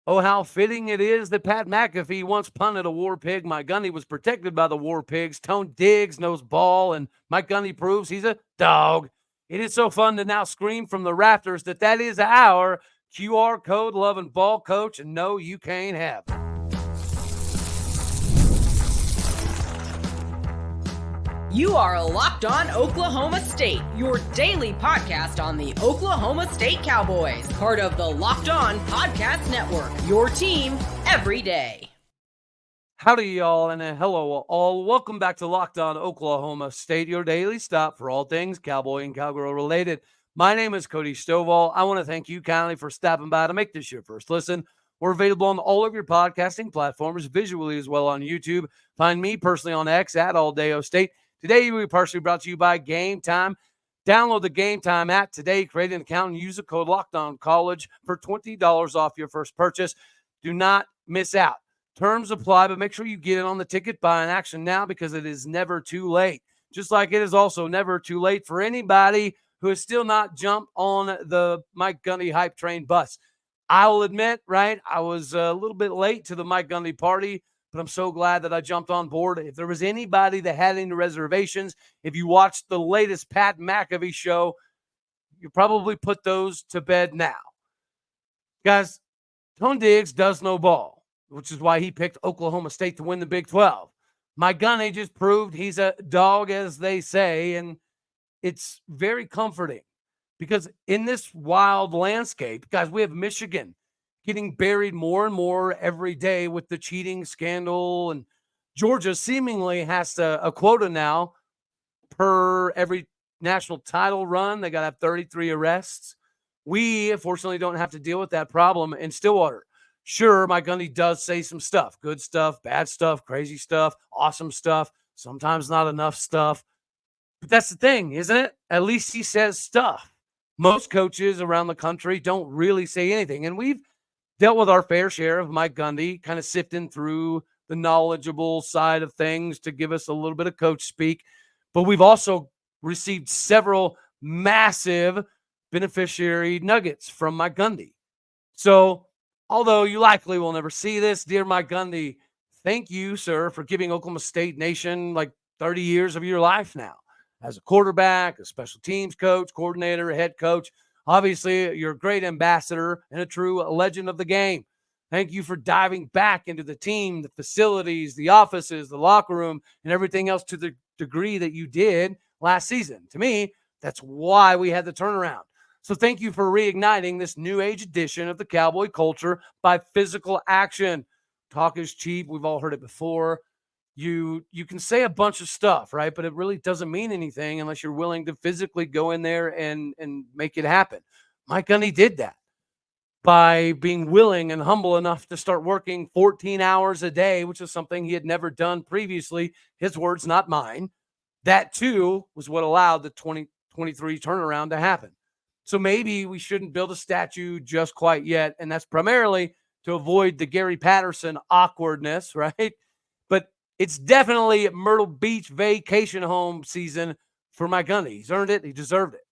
Oh, how fitting it is that Pat McAfee once punted a war pig. Mike Gundy was protected by the war pigs. Tone Diggs knows ball, and Mike Gundy proves he's a dog. It is so fun to now scream from the rafters that is our QR code loving ball coach, and no, you can't have it. You are Locked On Oklahoma State, your daily podcast on the Oklahoma State Cowboys, part of the Locked On Podcast Network, your team every day. Howdy, y'all, and hello, all. Welcome back to Locked On Oklahoma State, your daily stop for all things Cowboy and Cowgirl related. My name is Cody Stovall. I want to thank you kindly for stopping by to make this your first listen. We're available on all of your podcasting platforms, visually as well on YouTube. Find me personally on X at AllDayOState. Today, we partially brought to you by Game Time. Download the Game Time app today, create an account, and use the code LOCKEDONCollege for $20 off your first purchase. Do not miss out. Terms apply, but make sure you get in on the ticket buying action now because it is never too late. Just like it is also never too late for anybody who has still not jumped on the Mike Gundy hype train bus. I will admit, right, I was a little bit late to the Mike Gundy party, but I'm so glad that I jumped on board. If there was anybody that had any reservations, if you watched the latest Pat McAfee show, you probably put those to bed now. Guys, Tone Diggs does know ball, which is why he picked Oklahoma State to win the Big 12. Mike Gundy just proved he's a dog, as they say, and it's very comforting because in this wild landscape, guys, we have Michigan getting buried more and more every day with the cheating scandal, and Georgia seemingly has a quota now per every national title run. They got to have 33 arrests. We, unfortunately, don't have to deal with that problem in Stillwater. Sure, Mike Gundy does say some stuff, good stuff, bad stuff, crazy stuff, awesome stuff, sometimes not enough stuff. But that's the thing, isn't it? At least he says stuff. Most coaches around the country don't really say anything. And we've dealt with our fair share of Mike Gundy, kind of sifting through the knowledgeable side of things to give us a little bit of coach speak. But we've also received several massive beneficiary nuggets from Mike Gundy. So, although you likely will never see this, dear Mike Gundy, thank you, sir, for giving Oklahoma State Nation like 30 years of your life now. As a quarterback, a special teams coach, coordinator, head coach. Obviously, you're a great ambassador and a true legend of the game. Thank you for diving back into the team, the facilities, the offices, the locker room, and everything else to the degree that you did last season. To me, that's why we had the turnaround. So thank you for reigniting this new age edition of the Cowboy culture by physical action. Talk is cheap. We've all heard it before. You can say a bunch of stuff, right? But it really doesn't mean anything unless you're willing to physically go in there and make it happen. Mike Gundy did that by being willing and humble enough to start working 14 hours a day, which is something he had never done previously. His words, not mine. That too was what allowed the 2023 turnaround to happen. So maybe we shouldn't build a statue just quite yet. And that's primarily to avoid the Gary Patterson awkwardness, right? But it's definitely Myrtle Beach vacation home season for Mike Gundy. He's earned it. He deserved it.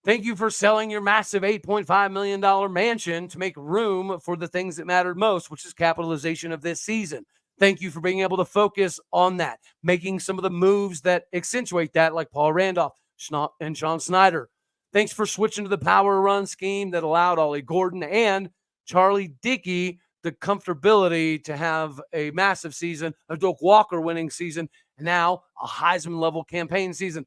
Thank you for selling your massive $8.5 million mansion to make room for the things that mattered most, which is capitalization of this season. Thank you for being able to focus on that, making some of the moves that accentuate that, like Paul Randolph and Sean Snyder. Thanks for switching to the power run scheme that allowed Ollie Gordon and Charlie Dickey the comfortability to have a massive season, a Doak Walker winning season, and now a Heisman-level campaign season.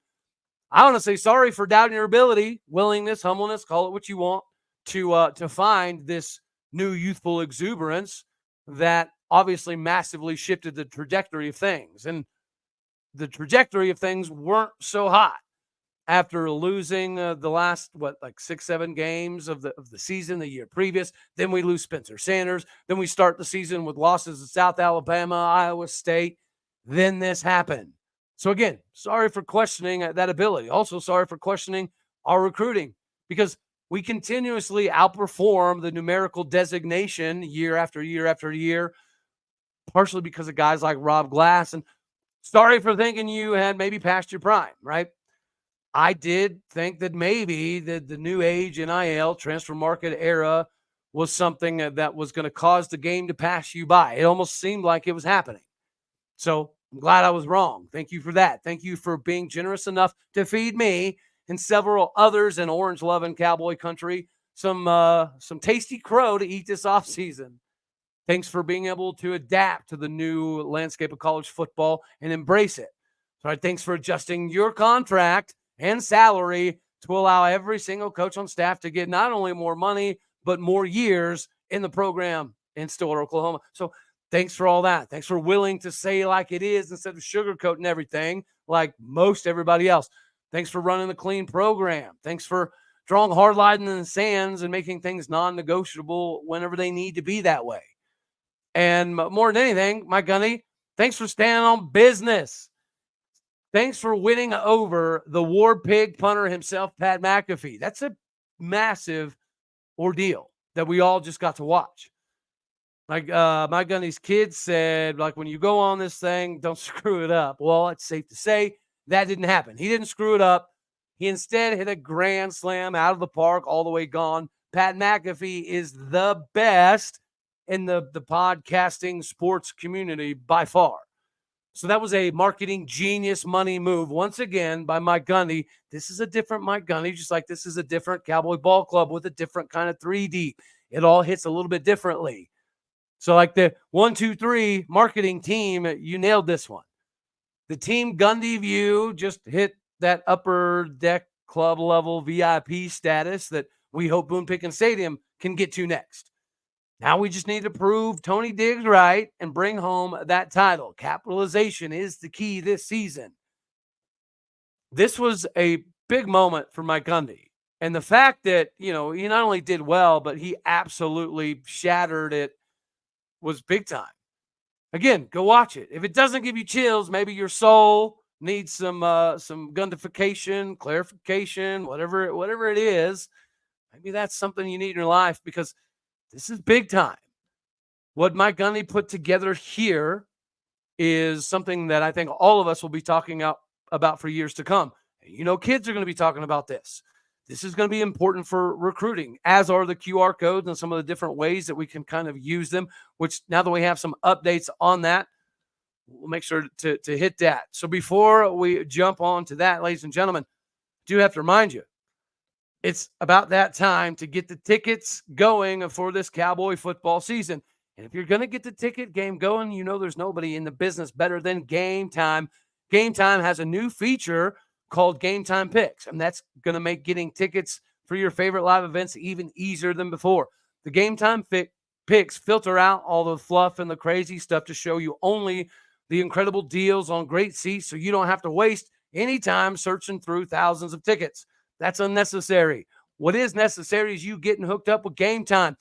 I want to say sorry for doubting your ability, willingness, humbleness, call it what you want, to find this new youthful exuberance that obviously massively shifted the trajectory of things. And the trajectory of things weren't so hot after losing the last, 6-7 games of the season the year previous. Then we lose Spencer Sanders. Then we start the season with losses to South Alabama, Iowa State. Then this happened. So again, sorry for questioning that ability. Also, sorry for questioning our recruiting because we continuously outperform the numerical designation year after year after year, partially because of guys like Rob Glass. And sorry for thinking you had maybe passed your prime, right? I did think that maybe the new age NIL transfer market era was something that was going to cause the game to pass you by. It almost seemed like it was happening. So I'm glad I was wrong. Thank you for that. Thank you for being generous enough to feed me and several others in orange loving cowboy country some tasty crow to eat this offseason. Thanks for being able to adapt to the new landscape of college football and embrace it. All right, thanks for adjusting your contract and salary to allow every single coach on staff to get not only more money, but more years in the program in Stillwater, Oklahoma. So thanks for all that. Thanks for willing to say like it is instead of sugarcoating everything like most everybody else. Thanks for running the clean program. Thanks for drawing hard line in the sands and making things non-negotiable whenever they need to be that way. And more than anything, Mike Gundy, thanks for standing on business. Thanks for winning over the war pig punter himself, Pat McAfee. That's a massive ordeal that we all just got to watch. Like Mike Gundy's kids said, like, when you go on this thing, don't screw it up. Well, it's safe to say that didn't happen. He didn't screw it up. He instead hit a grand slam out of the park, all the way gone. Pat McAfee is the best in the podcasting sports community by far. So that was a marketing genius money move once again by Mike Gundy. This is a different Mike Gundy, just like this is a different Cowboy ball club with a different kind of 3D. It all hits a little bit differently. So like the 1, 2, 3 marketing team, you nailed this one. The Team Gundy View just hit that upper deck club level VIP status that we hope Boone Pickens Stadium can get to next. Now we just need to prove Tony Diggs right and bring home that title. Capitalization is the key this season. This was a big moment for Mike Gundy. And the fact that, he not only did well, but he absolutely shattered it was big time. Again, go watch it. If it doesn't give you chills, maybe your soul needs some gundification, clarification, whatever it is. Maybe that's something you need in your life, because this is big time. What Mike Gundy put together here is something that I think all of us will be talking about for years to come. Kids are going to be talking about this. This is going to be important for recruiting, as are the QR codes and some of the different ways that we can kind of use them, which now that we have some updates on that, we'll make sure to hit that. So before we jump on to that, ladies and gentlemen, I do have to remind you, it's about that time to get the tickets going for this Cowboy football season. And if you're going to get the ticket game going, there's nobody in the business better than Game Time. Game Time has a new feature called Game Time Picks, and that's going to make getting tickets for your favorite live events even easier than before. The Game Time Picks filter out all the fluff and the crazy stuff to show you only the incredible deals on great seats, so you don't have to waste any time searching through thousands of tickets. That's unnecessary. What is necessary is you getting hooked up with Game Time.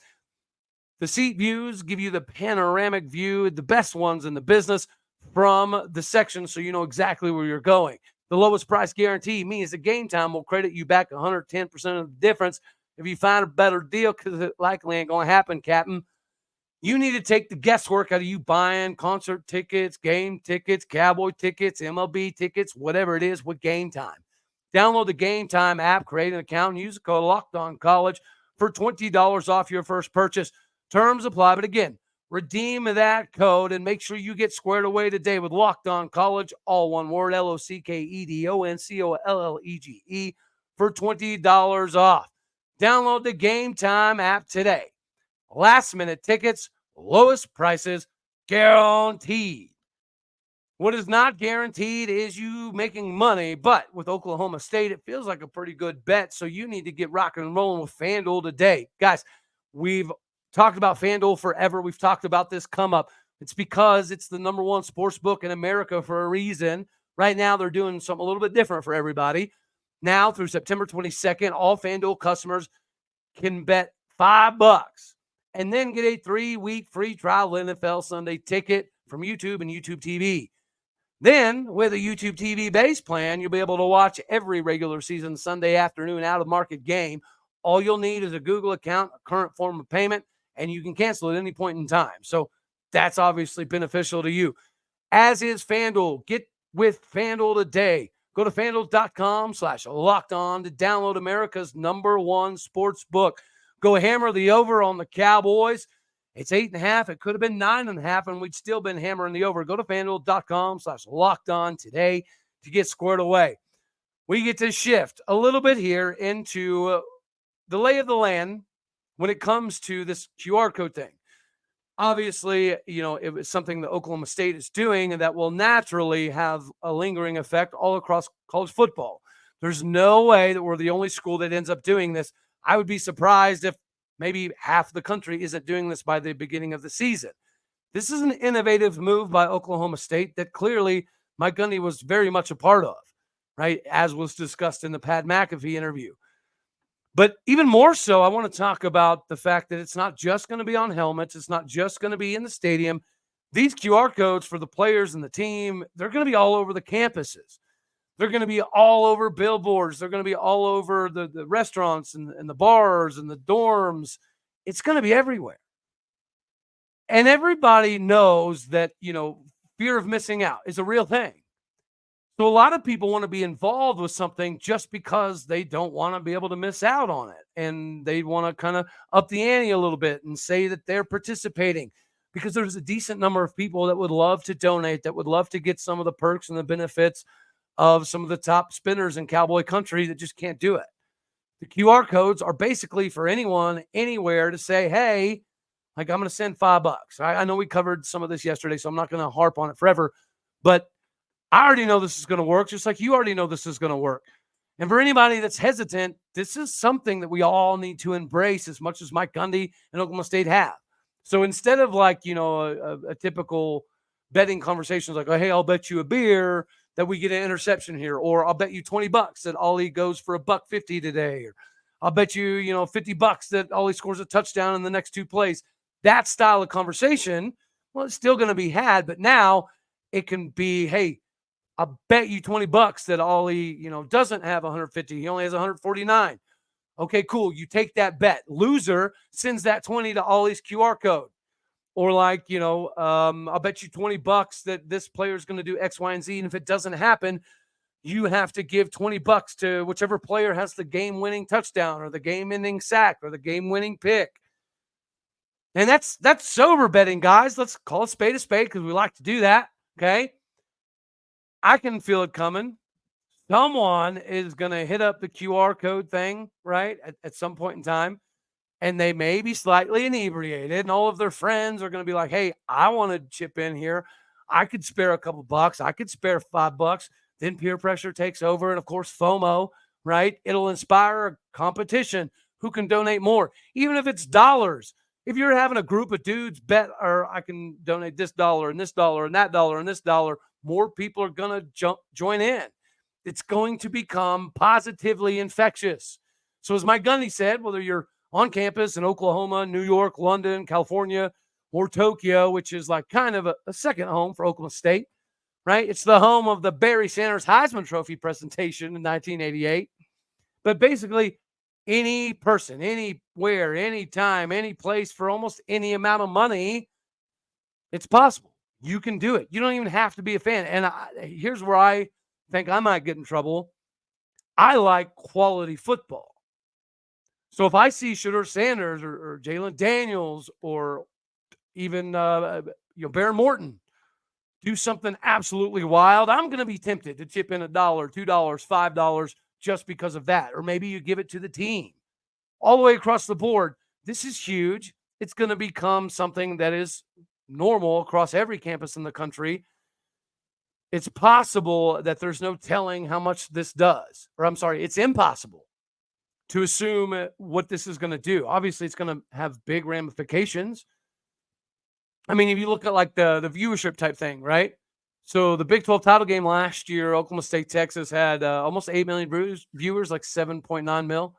The seat views give you the panoramic view, the best ones in the business from the section, so you know exactly where you're going. The lowest price guarantee means that Game Time will credit you back 110% of the difference if you find a better deal, because it likely ain't going to happen, Captain. You need to take the guesswork out of you buying concert tickets, game tickets, Cowboy tickets, MLB tickets, whatever it is, with Game Time. Download the Game Time app, create an account, and use the code LOCKEDONCollege for $20 off your first purchase. Terms apply, but again, redeem that code and make sure you get squared away today with Locked On College, all one word, LOCKEDONCOLLEGE, for $20 off. Download the Game Time app today. Last minute tickets, lowest prices, guaranteed. What is not guaranteed is you making money, but with Oklahoma State, it feels like a pretty good bet, so you need to get rocking and rolling with FanDuel today. Guys, we've talked about FanDuel forever. We've talked about this come up. It's because it's the number one sports book in America for a reason. Right now, they're doing something a little bit different for everybody. Now, through September 22nd, all FanDuel customers can bet $5 and then get a 3-week free trial NFL Sunday ticket from YouTube and YouTube TV. Then, with a YouTube TV base plan, you'll be able to watch every regular season Sunday afternoon out-of-market game. All you'll need is a Google account, a current form of payment, and you can cancel at any point in time. So that's obviously beneficial to you. As is FanDuel. Get with FanDuel today. Go to FanDuel.com/lockedon to download America's #1 sports book. Go hammer the over on the Cowboys. It's 8.5. It could have been 9.5, and we'd still been hammering the over. Go to FanDuel.com/lockedon today to get squared away. We get to shift a little bit here into the lay of the land when it comes to this QR code thing. Obviously, it was something that Oklahoma State is doing and that will naturally have a lingering effect all across college football. There's no way that we're the only school that ends up doing this. I would be surprised if maybe half the country isn't doing this by the beginning of the season. This is an innovative move by Oklahoma State that clearly Mike Gundy was very much a part of, right? As was discussed in the Pat McAfee interview. But even more so, I want to talk about the fact that it's not just going to be on helmets. It's not just going to be in the stadium. These QR codes for the players and the team, they're going to be all over the campuses. They're going to be all over billboards. They're going to be all over the restaurants and the bars and the dorms. It's going to be everywhere. And everybody knows that, fear of missing out is a real thing. So a lot of people want to be involved with something just because they don't want to be able to miss out on it. And they want to kind of up the ante a little bit and say that they're participating, because there's a decent number of people that would love to donate, that would love to get some of the perks and the benefits of some of the top spinners in cowboy country that just can't do it. The QR codes are basically for anyone, anywhere to say, hey, like, I'm going to send $5. I know we covered some of this yesterday, so I'm not going to harp on it forever, but I already know this is going to work, just like you already know this is going to work. And for anybody that's hesitant, this is something that we all need to embrace as much as Mike Gundy and Oklahoma State have. So instead of like, a typical betting conversations like, oh, hey, I'll bet you a beer that we get an interception here, or I'll bet you $20 that Ollie goes for $1.50 today, or I'll bet you, $50 that Ollie scores a touchdown in the next 2 plays. That style of conversation, well, it's still going to be had, but now it can be, hey, I'll bet you $20 that Ollie, doesn't have 150. He only has 149. Okay, cool. You take that bet. Loser sends that 20 to Ollie's QR code. Or like, I'll bet you $20 that this player is going to do X, Y, and Z. And if it doesn't happen, you have to give $20 to whichever player has the game-winning touchdown or the game-ending sack or the game-winning pick. And that's sober betting, guys. Let's call a spade because we like to do that, okay? I can feel it coming. Someone is going to hit up the QR code thing, right, at some point in time, and they may be slightly inebriated, and all of their friends are going to be like, hey, I want to chip in here. I could spare a couple bucks. I could spare $5. Then peer pressure takes over, and, of course, FOMO, right? It'll inspire a competition. Who can donate more? Even if it's dollars. If you're having a group of dudes bet, or I can donate this dollar and this dollar and that dollar and this dollar, more people are going to join in. It's going to become positively infectious. So as Mike Gundy said, whether you're on campus in Oklahoma, New York, London, California, or Tokyo, which is like kind of a second home for Oklahoma State, right? It's the home of the Barry Sanders Heisman Trophy presentation in 1988. But basically, any person, anywhere, anytime, any place, for almost any amount of money, it's possible. You can do it. You don't even have to be a fan. And here's where I think I might get in trouble. I like quality football. So if I see Shedeur Sanders or Jalen Daniels or even Baron Morton do something absolutely wild, I'm going to be tempted to chip in $1, $2, $5 just because of that. Or maybe you give it to the team. All the way across the board, this is huge. It's going to become something that is normal across every campus in the country. It's possible that there's no telling how much this does. Or I'm sorry, it's impossible to assume what this is going to do. Obviously, it's going to have big ramifications. I mean, if you look at like the viewership type thing, right? So the Big 12 title game last year, Oklahoma State, Texas had almost 8 million viewers, like 7.9 mil.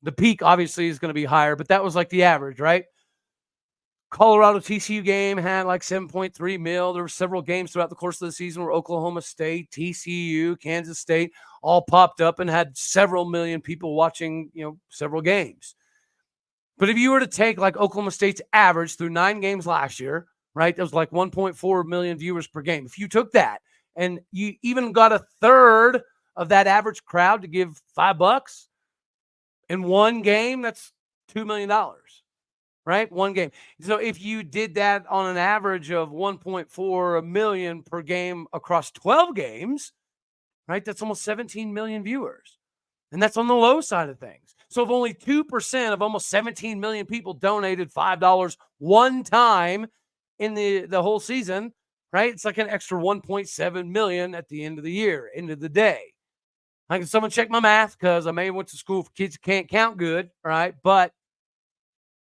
The peak obviously is going to be higher, but that was like the average, right? Colorado TCU game had like 7.3 mil. There were several games throughout the course of the season where Oklahoma State, TCU, Kansas State all popped up and had several million people watching, several games. But if you were to take like Oklahoma State's average through 9 games last year, right, that was like 1.4 million viewers per game. If you took that and you even got a third of that average crowd to give $5 in one game, that's $2 million, right? One game. So if you did that on an average of 1.4 million per game across 12 games, right? That's almost 17 million viewers. And that's on the low side of things. So if only 2% of almost 17 million people donated $5 one time in the whole season, right? It's like an extra 1.7 million at the end of the year, end of the day. Can someone check my math? Because I may have went to school for kids who can't count good, right? But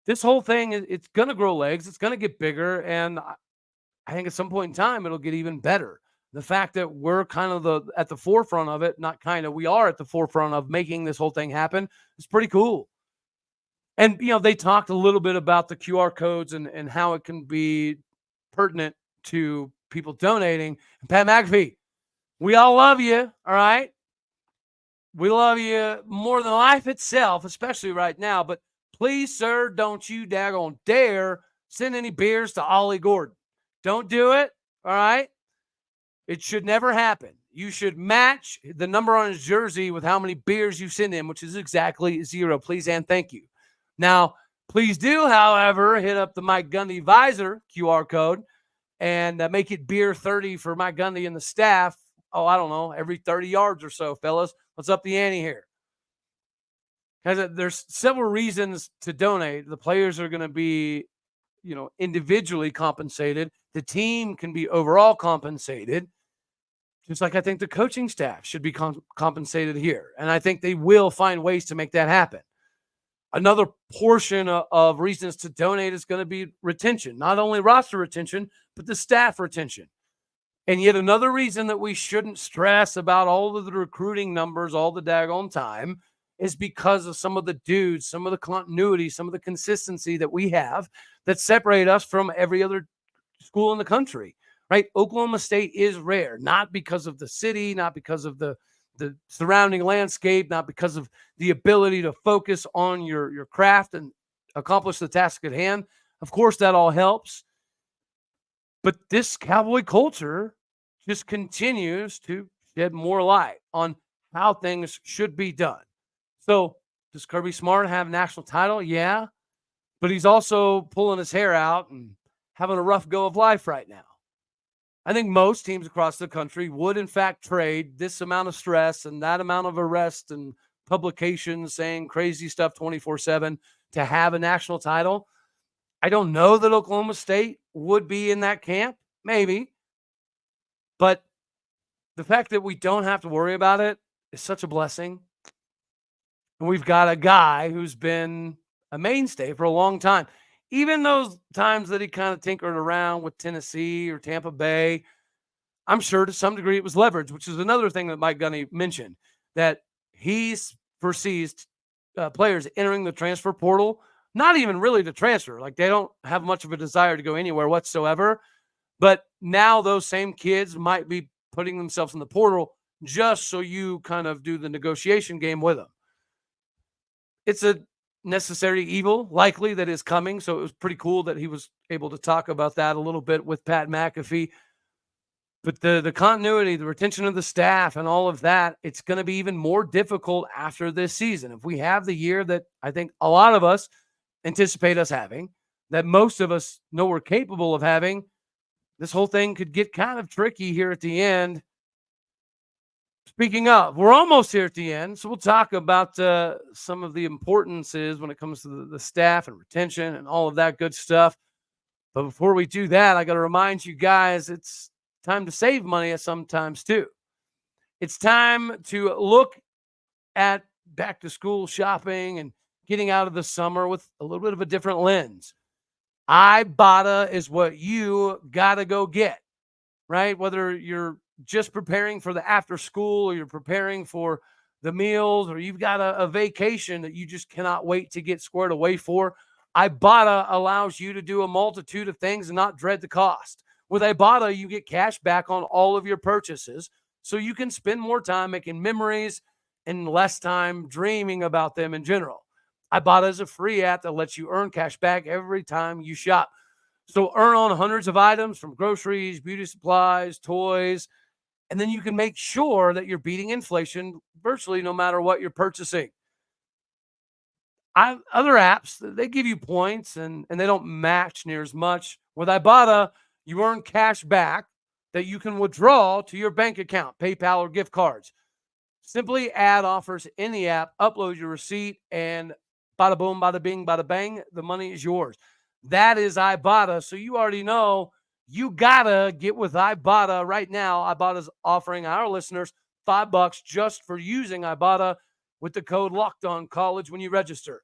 this whole thing, it's going to grow legs. It's going to get bigger. And I think at some point in time, it'll get even better. The fact that we're kind of at the forefront of it, not kind of, we are at the forefront of making this whole thing happen, is pretty cool. And, they talked a little bit about the QR codes and how it can be pertinent to people donating. And Pat McAfee, we all love you, all right? We love you more than life itself, especially right now. But please, sir, don't you daggone dare send any beers to Ollie Gordon. Don't do it, all right? It should never happen. You should match the number on his jersey with how many beers you send him, which is exactly 0. Please and thank you. Now, please do, however, hit up the Mike Gundy Visor QR code and make it beer 30 for Mike Gundy and the staff. Oh, I don't know, every 30 yards or so, fellas. Let's up the ante here. There's several reasons to donate. The players are going to be, individually compensated. The team can be overall compensated. Just like I think the coaching staff should be compensated here. And I think they will find ways to make that happen. Another portion of reasons to donate is going to be retention, not only roster retention, but the staff retention. And yet another reason that we shouldn't stress about all of the recruiting numbers all the daggone time is because of some of the dudes, some of the continuity, some of the consistency that we have that separate us from every other school in the country, right? Oklahoma State is rare, not because of the city, not because of the surrounding landscape, not because of the ability to focus on your craft and accomplish the task at hand. Of course, that all helps. But this Cowboy culture just continues to shed more light on how things should be done. So does Kirby Smart have a national title? Yeah. But he's also pulling his hair out and having a rough go of life right now. I think most teams across the country would, in fact, trade this amount of stress and that amount of arrest and publications saying crazy stuff 24/7 to have a national title. I don't know that Oklahoma State would be in that camp, maybe. But the fact that we don't have to worry about it is such a blessing. And we've got a guy who's been a mainstay for a long time. Even those times that he kind of tinkered around with Tennessee or Tampa Bay, I'm sure to some degree it was leverage, which is another thing that Mike Gundy mentioned, that he foresees players entering the transfer portal, not even really to transfer. Like they don't have much of a desire to go anywhere whatsoever. But now those same kids might be putting themselves in the portal just so you kind of do the negotiation game with them. It's a necessary evil, likely, that is coming. So it was pretty cool that he was able to talk about that a little bit with Pat McAfee. But the continuity, the retention of the staff and all of that, it's going to be even more difficult after this season. If we have the year that I think a lot of us anticipate us having, that most of us know we're capable of having, this whole thing could get kind of tricky here at the end. Speaking of, we're almost here at the end, so we'll talk about some of the importances when it comes to the staff and retention and all of that good stuff. But before we do that, I got to remind you guys, it's time to save money sometimes too. It's time to look at back to school shopping and getting out of the summer with a little bit of a different lens. Ibotta is what you got to go get, right? Whether you're just preparing for the after school or you're preparing for the meals or you've got a vacation that you just cannot wait to get squared away for, Ibotta allows you to do a multitude of things and not dread the cost. With Ibotta, you get cash back on all of your purchases, so you can spend more time making memories and less time dreaming about them in general. Ibotta is a free app that lets you earn cash back every time you shop. So earn on hundreds of items from groceries, beauty supplies, toys, and then you can make sure that you're beating inflation virtually no matter what you're purchasing. Other apps, they give you points and they don't match near as much. With Ibotta, you earn cash back that you can withdraw to your bank account, PayPal, or gift cards. Simply add offers in the app, upload your receipt, and bada boom, bada bing, bada bang, the money is yours. That is Ibotta. So you already know you gotta get with Ibotta right now. Ibotta's offering our listeners $5 just for using Ibotta with the code Locked On College when you register.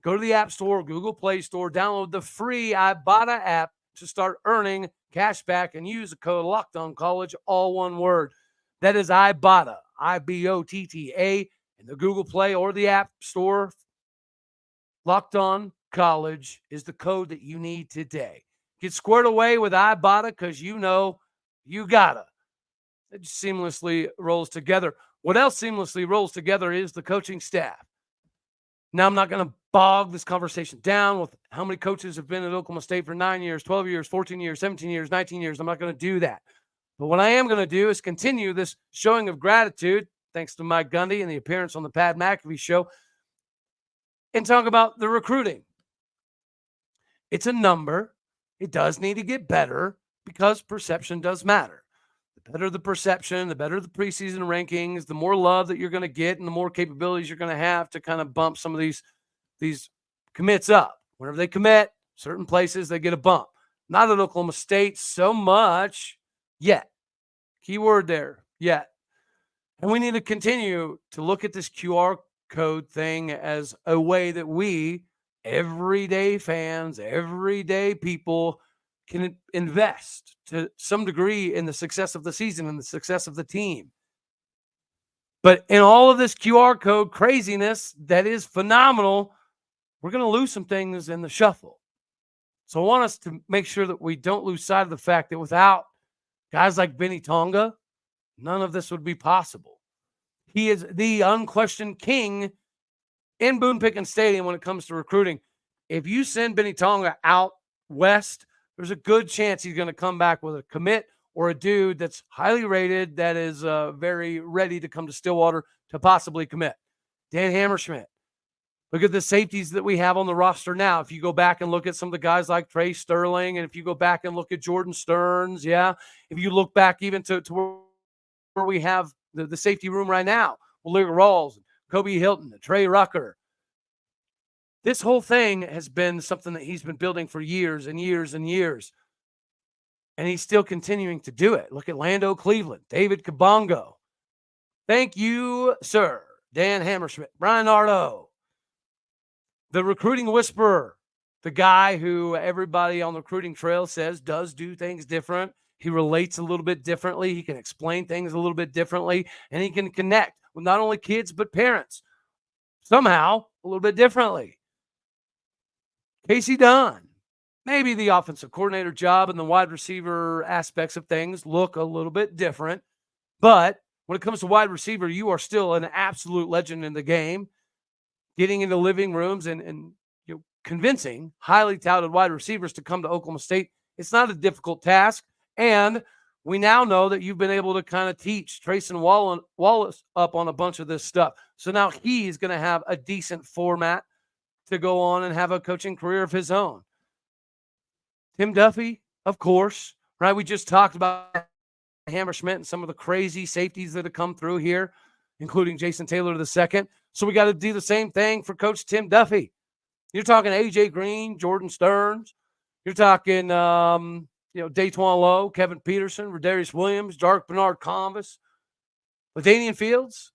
Go to the App Store, Google Play Store, download the free Ibotta app to start earning cash back and use the code Locked On College, all one word. That is Ibotta, Ibotta, in the Google Play or the App Store. Locked On College is the code that you need today. Get squared away with Ibotta because you know you gotta. It just seamlessly rolls together. What else seamlessly rolls together is the coaching staff. Now, I'm not going to bog this conversation down with how many coaches have been at Oklahoma State for 9 years, 12 years, 14 years, 17 years, 19 years. I'm not going to do that. But what I am going to do is continue this showing of gratitude, thanks to Mike Gundy and the appearance on the Pat McAfee Show, and talk about the recruiting. It's a number. It does need to get better because perception does matter. The better the perception, the better the preseason rankings, the more love that you're going to get and the more capabilities you're going to have to kind of bump some of these commits up. Whenever they commit, certain places, they get a bump. Not at Oklahoma State so much yet. Keyword there, yet. And we need to continue to look at this QR code thing as a way that we, everyday fans, everyday people, can invest to some degree in the success of the season and the success of the team. But in all of this QR code craziness that is phenomenal, we're going to lose some things in the shuffle. So I want us to make sure that we don't lose sight of the fact that without guys like Benny Tonga, none of this would be possible. He is the unquestioned king in Boone Pickens Stadium when it comes to recruiting. If you send Benny Tonga out west, there's a good chance he's going to come back with a commit or a dude that's highly rated that is very ready to come to Stillwater to possibly commit. Dan Hammerschmidt. Look at the safeties that we have on the roster now. If you go back and look at some of the guys like Trey Sterling, and if you go back and look at Jordan Stearns, yeah. If you look back even to where we have the safety room right now, Willie Rawls, Kobe Hilton, Trey Rucker. This whole thing has been something that he's been building for years and years and years. And he's still continuing to do it. Look at Lando Cleveland, David Kabongo. Thank you, sir. Dan Hammerschmidt, Brian Ardo. The recruiting whisperer, the guy who everybody on the recruiting trail says does do things different. He relates a little bit differently. He can explain things a little bit differently. And he can connect with not only kids, but parents. Somehow, a little bit differently. Casey Dunn. Maybe the offensive coordinator job and the wide receiver aspects of things look a little bit different. But when it comes to wide receiver, you are still an absolute legend in the game. Getting into living rooms and convincing highly touted wide receivers to come to Oklahoma State, it's not a difficult task. And we now know that you've been able to kind of teach Trayson Wallace up on a bunch of this stuff. So now he's going to have a decent format to go on and have a coaching career of his own. Tim Duffy, of course, right? We just talked about Hammerschmidt and some of the crazy safeties that have come through here, including Jason Taylor II. So we got to do the same thing for Coach Tim Duffy. You're talking A.J. Green, Jordan Stearns. You're talking, Daytwan Lowe, Kevin Peterson, Rodarius Williams, Dark Bernard Convis, LaDainian Fields,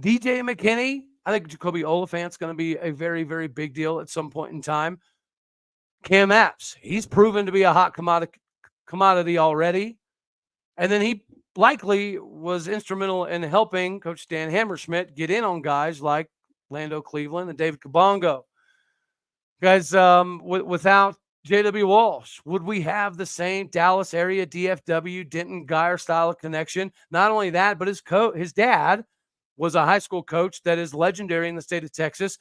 DJ McKinney. I think Jacoby Oliphant's going to be a very, very big deal at some point in time. Cam Apps, he's proven to be a hot commodity already. And then he likely was instrumental in helping Coach Dan Hammerschmidt get in on guys like Lando Cleveland and David Kabongo. Guys, without J.W. Walsh, would we have the same Dallas area DFW Denton Geyer style of connection? Not only that, but his dad was a high school coach that is legendary in the state of Texas.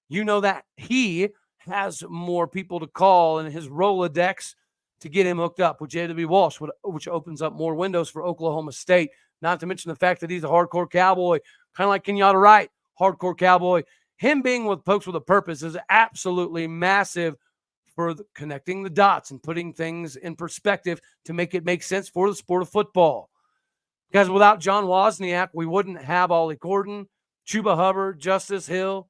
You know that he has more people to call in his Rolodex to get him hooked up with J.W. Walsh, which opens up more windows for Oklahoma State. Not to mention the fact that he's a hardcore Cowboy, kind of like Kenyatta Wright, hardcore Cowboy. him being with folks with a purpose is absolutely massive for connecting the dots and putting things in perspective to make it make sense for the sport of football. Because without John Wozniak, we wouldn't have Ollie Gordon, Chuba Hubbard, Justice Hill.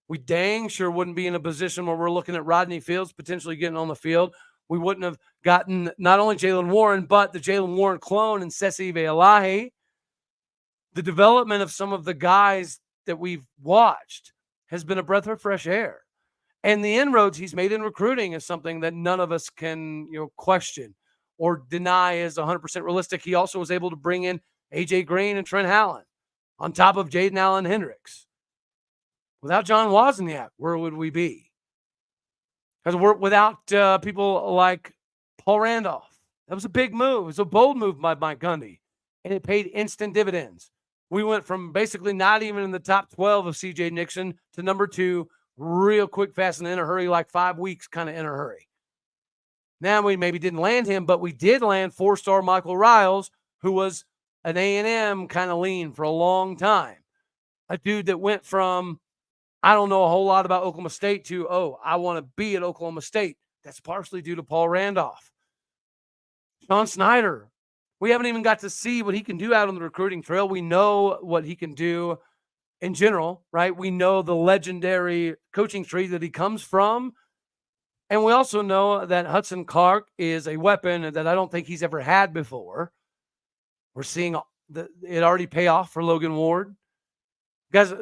We dang sure wouldn't be in a position where we're looking at Rodney Fields potentially getting on the field. We wouldn't have gotten not only Jalen Warren, but the Jalen Warren clone and Sesi Vealahi. The development of some of the guys that we've watched has been a breath of fresh air. And the inroads he's made in recruiting is something that none of us can, question or deny is 100% realistic. He also was able to bring in A.J. Green and Trent Allen on top of Jaden Allen Hendricks. Without John Wozniak, where would we be? Because we're without people like Paul Randolph. That was a big move. It was a bold move by Mike Gundy, and it paid instant dividends. We went from basically not even in the top 12 of C.J. Nixon to number 2 real quick, fast, and in a hurry, like 5 weeks kind of in a hurry. Now, we maybe didn't land him, but we did land 4-star Michael Riles, who was an A&M kind of lean for a long time. A dude that went from, I don't know a whole lot about Oklahoma State to, I want to be at Oklahoma State. That's partially due to Paul Randolph. Sean Snyder, we haven't even got to see what he can do out on the recruiting trail. We know what he can do in general, right? We know the legendary coaching tree that he comes from. And we also know that Hudson Clark is a weapon that I don't think he's ever had before. We're seeing it already pay off for Logan Ward. Guys,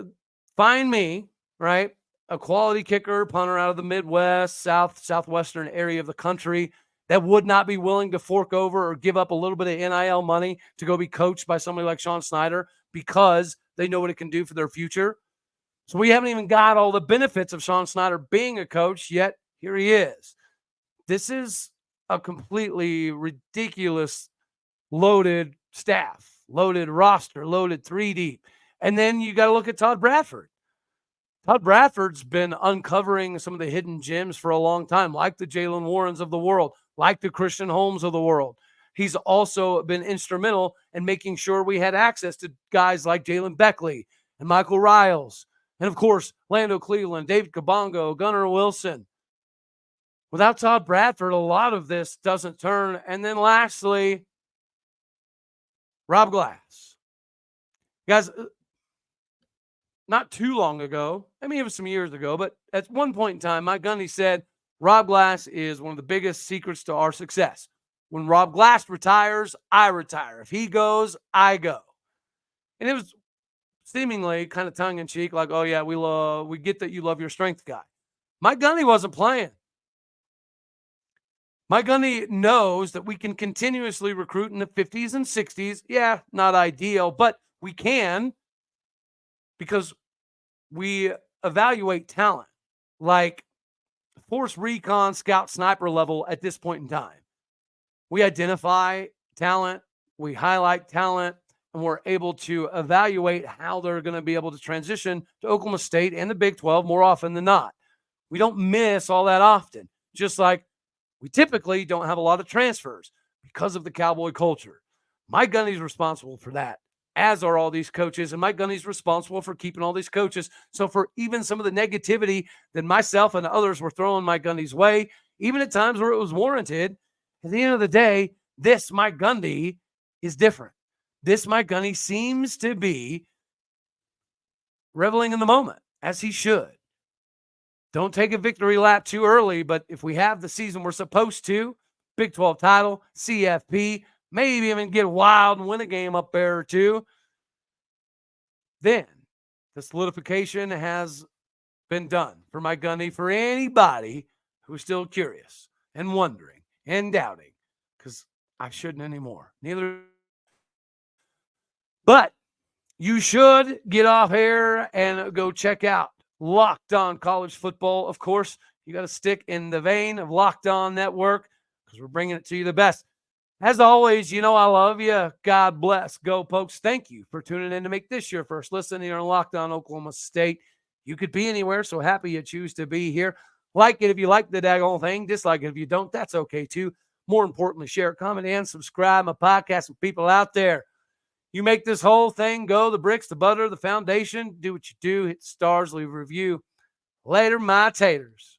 find me, right, a quality kicker, punter out of the Midwest, southwestern area of the country that would not be willing to fork over or give up a little bit of NIL money to go be coached by somebody like Sean Snyder because they know what it can do for their future. So we haven't even got all the benefits of Sean Snyder being a coach yet. Here he is. This is a completely ridiculous loaded staff, loaded roster, loaded 3 deep. And then you got to look at Todd Bradford. Todd Bradford's been uncovering some of the hidden gems for a long time, like the Jalen Warrens of the world, like the Christian Holmes of the world. He's also been instrumental in making sure we had access to guys like Jalen Beckley and Michael Riles. And, of course, Lando Cleveland, David Kabongo, Gunnar Wilson. Without Todd Bradford, a lot of this doesn't turn. And then lastly, Rob Glass. Guys, not too long ago, I mean, it was some years ago, but at one point in time, Mike Gundy said, Rob Glass is one of the biggest secrets to our success. When Rob Glass retires, I retire. If he goes, I go. And it was seemingly kind of tongue-in-cheek, like, oh, yeah, we get that you love your strength guy. Mike Gundy wasn't playing. Mike Gundy knows that we can continuously recruit in the 50s and 60s. Yeah, not ideal, but we can because we evaluate talent like force recon, scout, sniper level at this point in time. We identify talent, we highlight talent, and we're able to evaluate how they're going to be able to transition to Oklahoma State and the Big 12 more often than not. We don't miss all that often, just like we typically don't have a lot of transfers because of the Cowboy culture. Mike Gundy's responsible for that, as are all these coaches, and Mike Gundy's responsible for keeping all these coaches. So for even some of the negativity that myself and others were throwing Mike Gundy's way, even at times where it was warranted, at the end of the day, this Mike Gundy is different. This Mike Gundy seems to be reveling in the moment, as he should. Don't take a victory lap too early, but if we have the season we're supposed to, Big 12 title, CFP, maybe even get wild and win a game up there or two, then the solidification has been done for Mike Gundy for anybody who's still curious and wondering and doubting, because I shouldn't anymore. Neither. But you should get off here and go check out Locked On College Football. Of course, you got to stick in the vein of Locked On Network because we're bringing it to you the best. As always, you know I love you. God bless. Go Pokes. Thank you for tuning in to make this your first listen here on Locked On Oklahoma State. You could be anywhere, so happy you choose to be here. Like it if you like the daggone thing. Dislike it if you don't. That's okay too. More importantly, share, comment, and subscribe my podcast with people out there. You make this whole thing go, the bricks, the butter, the foundation. Do what you do. Hit the stars, leave a review. Later, my taters.